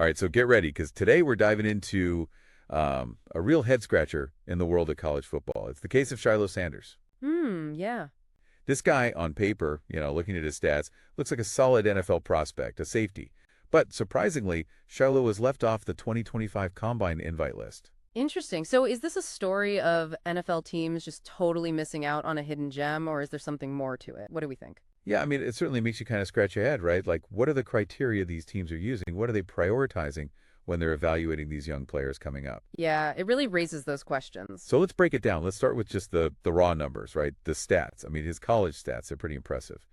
All right, so get ready because today we're diving into a real head scratcher in the world of college football. It's the case of Shilo Sanders. Yeah. This guy on paper, looking at his stats, looks like a solid NFL prospect, a safety. But surprisingly, Shilo was left off the 2025 Combine invite list. Interesting. So is this a story of NFL teams just totally missing out on a hidden gem, or is there something more to it? What do we think? Yeah, I mean, it certainly makes you kind of scratch your head, right? Like, what are the criteria these teams are using? What are they prioritizing when they're evaluating these young players coming up? Yeah, it really raises those questions. So let's break it down. Let's start with just the raw numbers, right? The stats. I mean, his college stats are pretty impressive.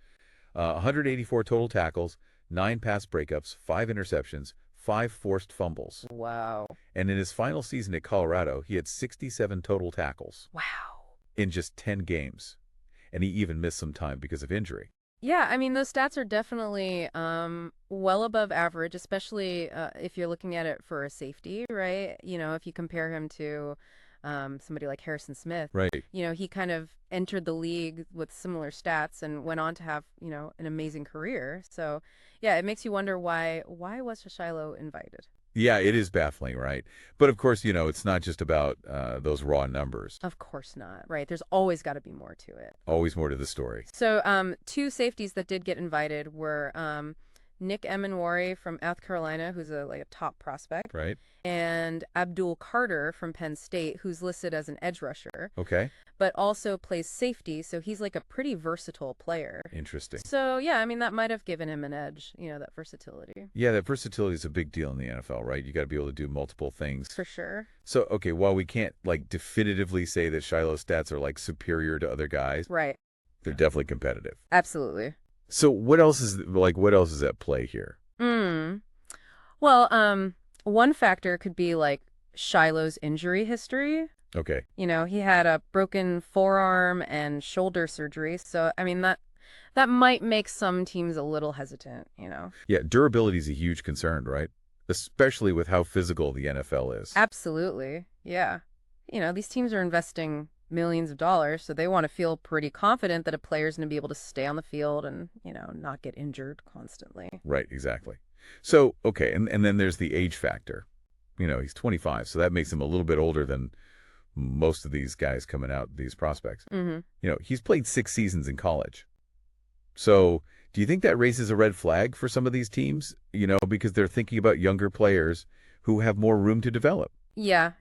184 total tackles, 9 pass breakups, 5 interceptions, 5 forced fumbles. Wow. And in his final season at Colorado, he had 67 total tackles Wow. in just 10 games. And he even missed some time because of injury. Yeah, I mean, those stats are definitely well above average, especially if you're looking at it for a safety, right? If you compare him to somebody like Harrison Smith, Right. he kind of entered the league with similar stats and went on to have, an amazing career. So, yeah, it makes you wonder why was Shiloh invited? Yeah, it is baffling, right? But of course, it's not just about those raw numbers. Of course not, right? There's always got to be more to it. Always more to the story. So, two safeties that did get invited were Nick Emenwari from South Carolina, who's a top prospect, Right? and Abdul Carter from Penn State, who's listed as an edge rusher, Okay. but also plays safety, so he's like a pretty versatile player. Interesting. So, yeah, I mean, that might have given him an edge, that versatility. Yeah, that versatility is a big deal in the NFL, right? You got to be able to do multiple things. For sure. So, okay, while we can't definitively say that Shiloh's stats are superior to other guys, Right. they're definitely competitive. Absolutely. So, what else is at play here? Well, one factor could be Shiloh's injury history. Okay. He had a broken forearm and shoulder surgery. So, I mean, that might make some teams a little hesitant. Yeah, durability is a huge concern, right? Especially with how physical the NFL is. Absolutely. Yeah. These teams are investing millions of dollars, so they want to feel pretty confident that a player's going to be able to stay on the field and, not get injured constantly. Right, exactly. So, okay, and then there's the age factor. He's 25, so that makes him a little bit older than most of these guys coming out, these prospects. He's played 6 seasons in college. So, do you think that raises a red flag for some of these teams? Because they're thinking about younger players who have more room to develop. Yeah,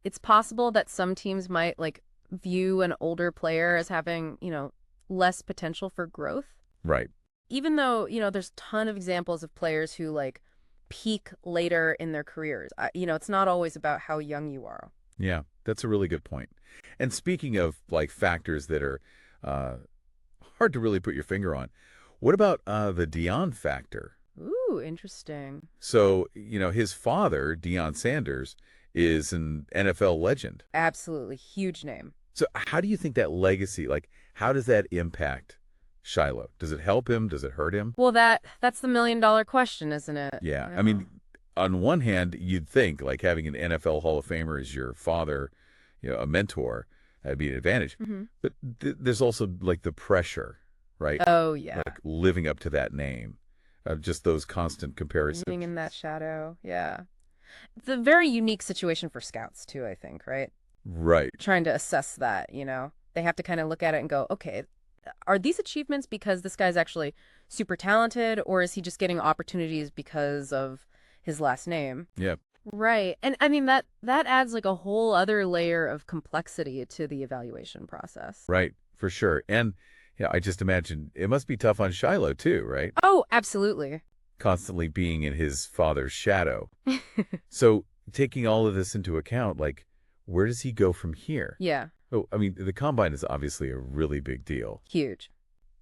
it's possible that some teams might view an older player as having, less potential for growth. Right. Even though, there's a ton of examples of players who peak later in their careers. It's not always about how young you are. Yeah, that's a really good point. And speaking of factors that are hard to really put your finger on, what about the Deion factor? Ooh, interesting. So, his father, Deion Sanders, is an NFL legend. Absolutely. Huge name. So how do you think that legacy, how does that impact Shilo? Does it help him? Does it hurt him? Well, that's the million-dollar question, isn't it? Yeah. I mean, on one hand, you'd think having an NFL Hall of Famer as your father, a mentor, that'd be an advantage. But there's also the pressure, right? Oh, yeah. Living up to that name, just those constant comparisons. Being in that shadow. Yeah. It's a very unique situation for scouts, too, I think, right? Right. Trying to assess that, They have to kind of look at it and go, okay, are these achievements because this guy's actually super talented, or is he just getting opportunities because of his last name? Yeah. Right. And I mean, that adds a whole other layer of complexity to the evaluation process. Right. For sure. And yeah, I just imagine it must be tough on Shilo, too, right? Oh, absolutely. Constantly being in his father's shadow. So taking all of this into account, where does he go from here? Yeah. Oh, I mean, the Combine is obviously a really big deal. Huge.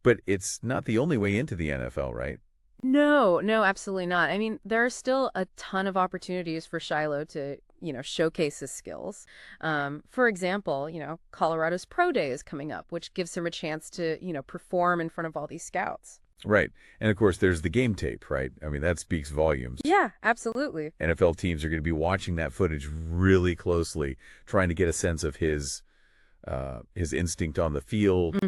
But it's not the only way into the NFL, right? No, absolutely not. I mean, there are still a ton of opportunities for Shilo to, showcase his skills. For example, Colorado's Pro Day is coming up, which gives him a chance to, perform in front of all these scouts. Right. And of course, there's the game tape, right? I mean, that speaks volumes. Yeah, absolutely. NFL teams are going to be watching that footage really closely, trying to get a sense of his instinct on the field,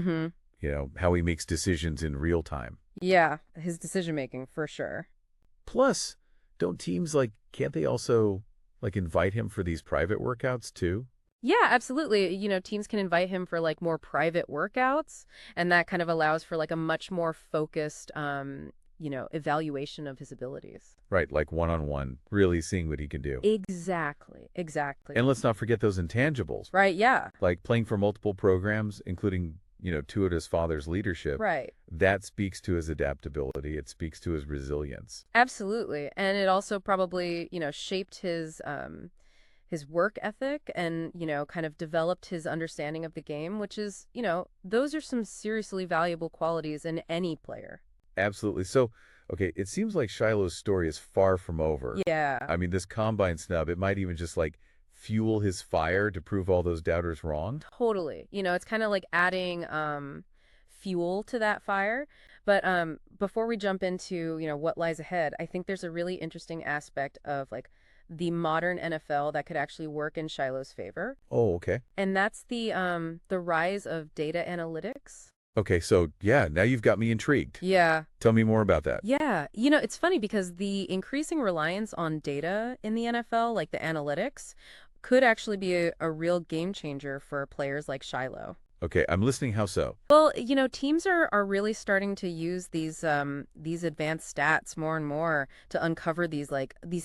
how he makes decisions in real time. Yeah, his decision making for sure. Plus, don't teams, like, can't they also, like, invite him for these private workouts too? Yeah, absolutely. Teams can invite him for like more private workouts, and that kind of allows for like a much more focused, evaluation of his abilities. Right, like one-on-one, really seeing what he can do. Exactly. Exactly. And let's not forget those intangibles, Right. Yeah. like playing for multiple programs, including, two of his father's leadership. Right. That speaks to his adaptability. It speaks to his resilience. Absolutely. And it also probably, shaped his work ethic and, kind of developed his understanding of the game, which is, those are some seriously valuable qualities in any player. Absolutely. So, okay, it seems like Shiloh's story is far from over. Yeah, I mean, this combine snub, it might even just like fuel his fire to prove all those doubters wrong. totally. It's kind of like adding fuel to that fire. But before we jump into, what lies ahead, I think there's a really interesting aspect of like the modern NFL that could actually work in Shiloh's favor. Oh, okay. And that's the rise of data analytics. Okay, so yeah, now you've got me intrigued. Yeah. Tell me more about that. Yeah. It's funny because the increasing reliance on data in the NFL, like the analytics, could actually be a real game changer for players like Shiloh. Okay, I'm listening. How so? Well, teams are really starting to use these advanced stats more and more to uncover these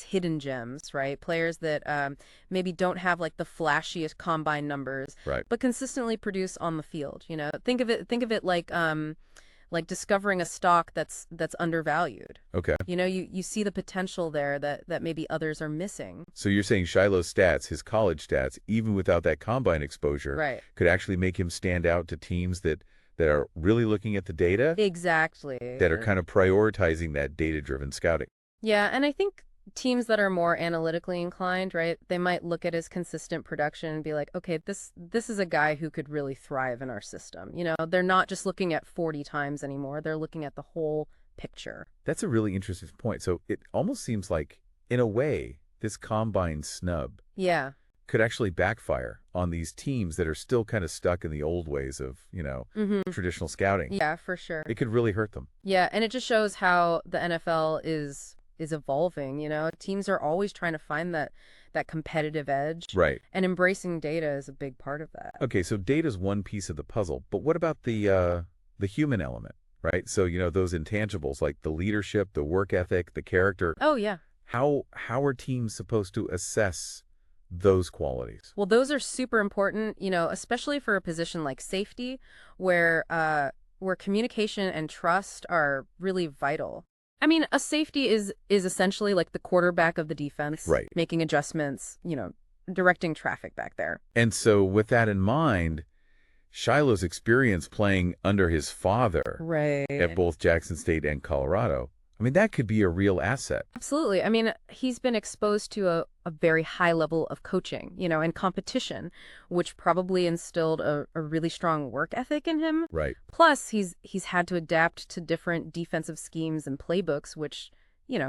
hidden gems, right? Players that maybe don't have like the flashiest combine numbers, Right. but consistently produce on the field. Think of it like discovering a stock that's undervalued. Okay. You see the potential there that maybe others are missing. So you're saying Shiloh's stats, his college stats, even without that combine exposure, Right. could actually make him stand out to teams that are really looking at the data, Exactly. that are kind of prioritizing that data-driven scouting. Yeah, and I think teams that are more analytically inclined, right? They might look at his consistent production and be like, okay, this is a guy who could really thrive in our system. They're not just looking at 40 times anymore. They're looking at the whole picture. That's a really interesting point. So it almost seems like, in a way, this combine snub Yeah. could actually backfire on these teams that are still kind of stuck in the old ways of, traditional scouting. Yeah, for sure. It could really hurt them. Yeah, and it just shows how the NFL is evolving. Teams are always trying to find that competitive edge. Right. And embracing data is a big part of that. Okay, so data's one piece of the puzzle, but what about the human element, right? So, those intangibles like the leadership, the work ethic, the character. Oh, yeah. How are teams supposed to assess those qualities? Well, those are super important, especially for a position like safety, where communication and trust are really vital. I mean, a safety is essentially like the quarterback of the defense, Right. making adjustments, directing traffic back there. And so with that in mind, Shiloh's experience playing under his father Right. at both Jackson State and Colorado, I mean, that could be a real asset. Absolutely. I mean, he's been exposed to a very high level of coaching, and competition, which probably instilled a really strong work ethic in him. Right. Plus, he's had to adapt to different defensive schemes and playbooks, which,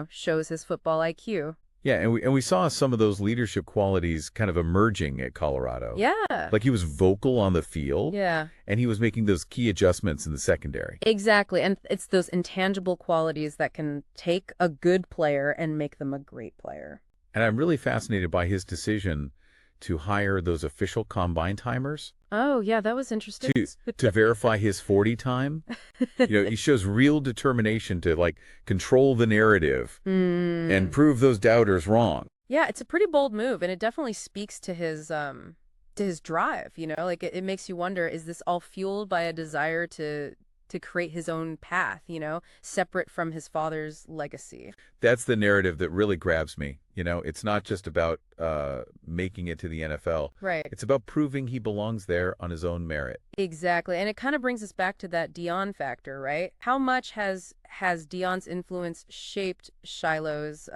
shows his football IQ. Yeah, and we saw some of those leadership qualities kind of emerging at Colorado. Yeah. Like he was vocal on the field. Yeah. And he was making those key adjustments in the secondary. Exactly. And it's those intangible qualities that can take a good player and make them a great player. And I'm really fascinated by his decision to hire those official combine timers Oh, yeah, that was interesting. to verify his 40 time. He shows real determination to like control the narrative and prove those doubters wrong. Yeah, it's a pretty bold move, and it definitely speaks to his drive, Like it makes you wonder, is this all fueled by a desire to create his own path, separate from his father's legacy? That's the narrative that really grabs me. It's not just about making it to the NFL. Right. It's about proving he belongs there on his own merit. Exactly. And it kind of brings us back to that Deion factor, right? How much has Deion's influence shaped Shiloh's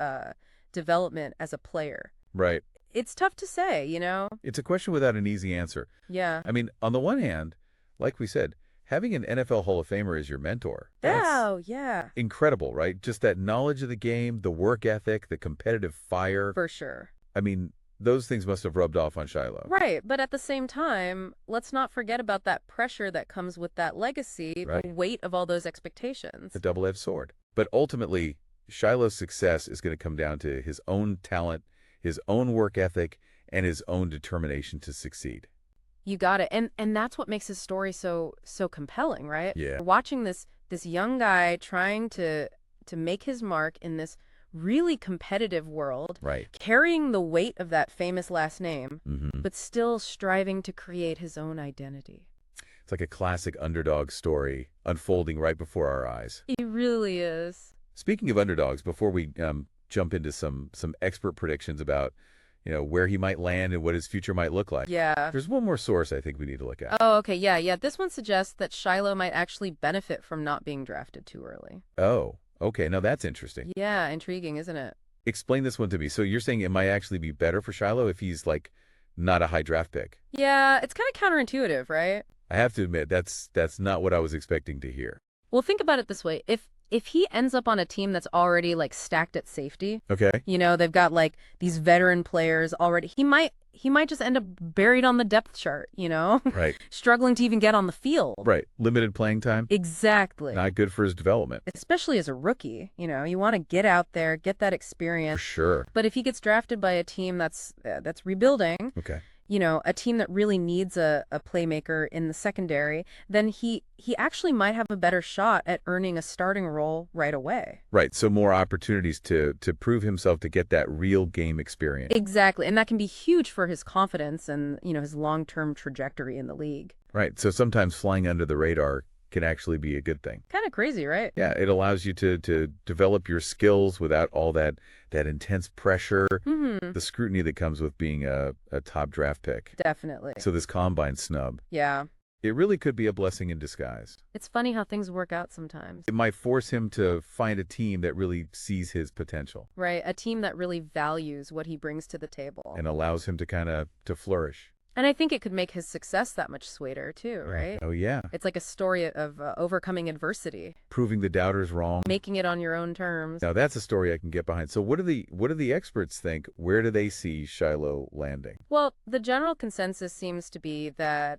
development as a player? Right. It's tough to say, It's a question without an easy answer. Yeah. I mean, on the one hand, like we said, having an NFL Hall of Famer as your mentor, that's Oh, yeah. incredible, right? Just that knowledge of the game, the work ethic, the competitive fire. For sure. I mean, those things must have rubbed off on Shiloh. Right. But at the same time, let's not forget about that pressure that comes with that legacy, Right. the weight of all those expectations. It's a double-edged sword. But ultimately, Shiloh's success is going to come down to his own talent, his own work ethic, and his own determination to succeed. You got it. And that's what makes his story so compelling, right? Yeah. We're watching this young guy trying to make his mark in this really competitive world, Right. carrying the weight of that famous last name, Mm-hmm. but still striving to create his own identity. It's like a classic underdog story unfolding right before our eyes. He really is. Speaking of underdogs, before we jump into some expert predictions about, where he might land and what his future might look like, Yeah. there's one more source I think we need to look at. Oh, okay. Yeah. This one suggests that Shilo might actually benefit from not being drafted too early. Oh, okay. Now that's interesting. Yeah, intriguing, isn't it? Explain this one to me. So you're saying it might actually be better for Shiloh if he's like not a high draft pick? Yeah, it's kind of counterintuitive, right? I have to admit that's not what I was expecting to hear. Well, think about it this way. If he ends up on a team that's already like stacked at safety, Okay. they've got like these veteran players already, he might just end up buried on the depth chart, Right. struggling to even get on the field. Right. Limited playing time. Exactly. Not good for his development. Especially as a rookie, you want to get out there, get that For experience. sure. But if he gets drafted by a team that's rebuilding, Okay. a team that really needs a playmaker in the secondary, then he actually might have a better shot at earning a starting role right away. Right. So more opportunities to prove himself, to get that real game experience. Exactly. And that can be huge for his confidence and, his long-term trajectory in the league. Right. So sometimes flying under the radar can actually be a good thing. Kind of crazy, right? Yeah, it allows you to develop your skills without all that intense pressure, Mm-hmm. the scrutiny that comes with being a top draft pick. Definitely. So this combine snub, Yeah. it really could be a blessing in disguise. It's funny how things work out sometimes. It might force him to find a team that really sees his potential Right. A team that really values what he brings to the table. and allows him to flourish. And I think it could make his success that much sweeter too, right? Oh yeah, It's like a story of overcoming adversity, proving the doubters wrong. making it on your own terms. Now that's a story I can get behind. So what do the experts think? Where do they see Shilo landing? Well, the general consensus seems to be that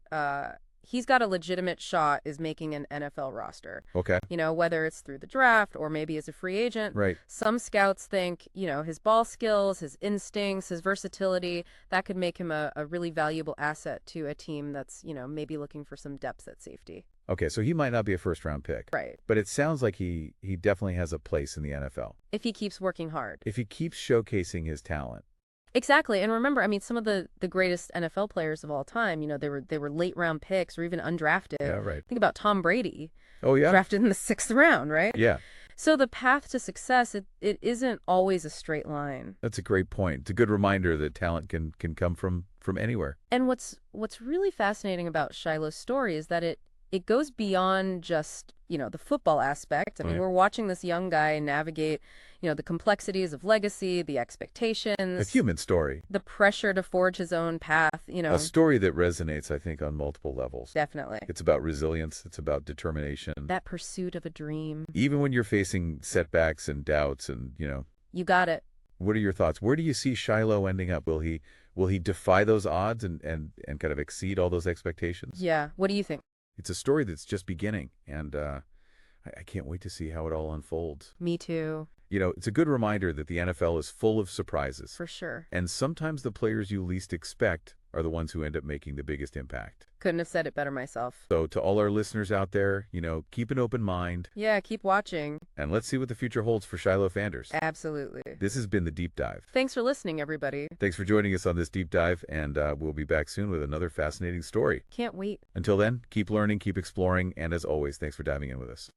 he's got a legitimate shot is making an NFL roster. Okay, Whether it's through the draft or maybe as a free agent. right. Some scouts think, his ball skills, his instincts, his versatility, that could make him a really valuable asset to a team that's, maybe looking for some depth at safety. Okay, so he might not be a first-round pick. Right. But it sounds like he definitely has a place in the NFL. If he keeps working hard. If he keeps showcasing his talent. Exactly. And remember, some of the greatest NFL players of all time, they were late round picks or even undrafted. Yeah, right. Think about Tom Brady, Oh, yeah? drafted in the 6th round, right? Yeah, So the path to success, it isn't always a straight line. that's a great point. It's a good reminder that talent can come from anywhere. And what's really fascinating about Shiloh's story is that it goes beyond just, the football aspect. Right. We're watching this young guy navigate, the complexities of legacy, the A expectations, human story. the pressure to forge his own path, A story that resonates, I think, on multiple levels. definitely. It's about resilience. It's about determination. That pursuit of a dream. Even when you're facing setbacks and doubts and, You got it. what are your thoughts? Where do you see Shiloh ending up? Will he defy those odds and kind of exceed all those expectations? Yeah. What do you think? It's a story that's just beginning, and I can't wait to see how it all unfolds. Me too. It's a good reminder that the NFL is full of surprises. For sure. And sometimes the players you least expect are the ones who end up making the biggest impact. Couldn't have said it better myself. So to all our listeners out there, keep an open mind, Yeah, keep watching. and let's see what the future holds for Shilo Sanders. Absolutely. This has been the Deep Dive. Thanks for listening, everybody. Thanks for joining us on this deep dive, and we'll be back soon with another fascinating story. Can't wait. Until then, keep learning, keep exploring, and as always, thanks for diving in with us.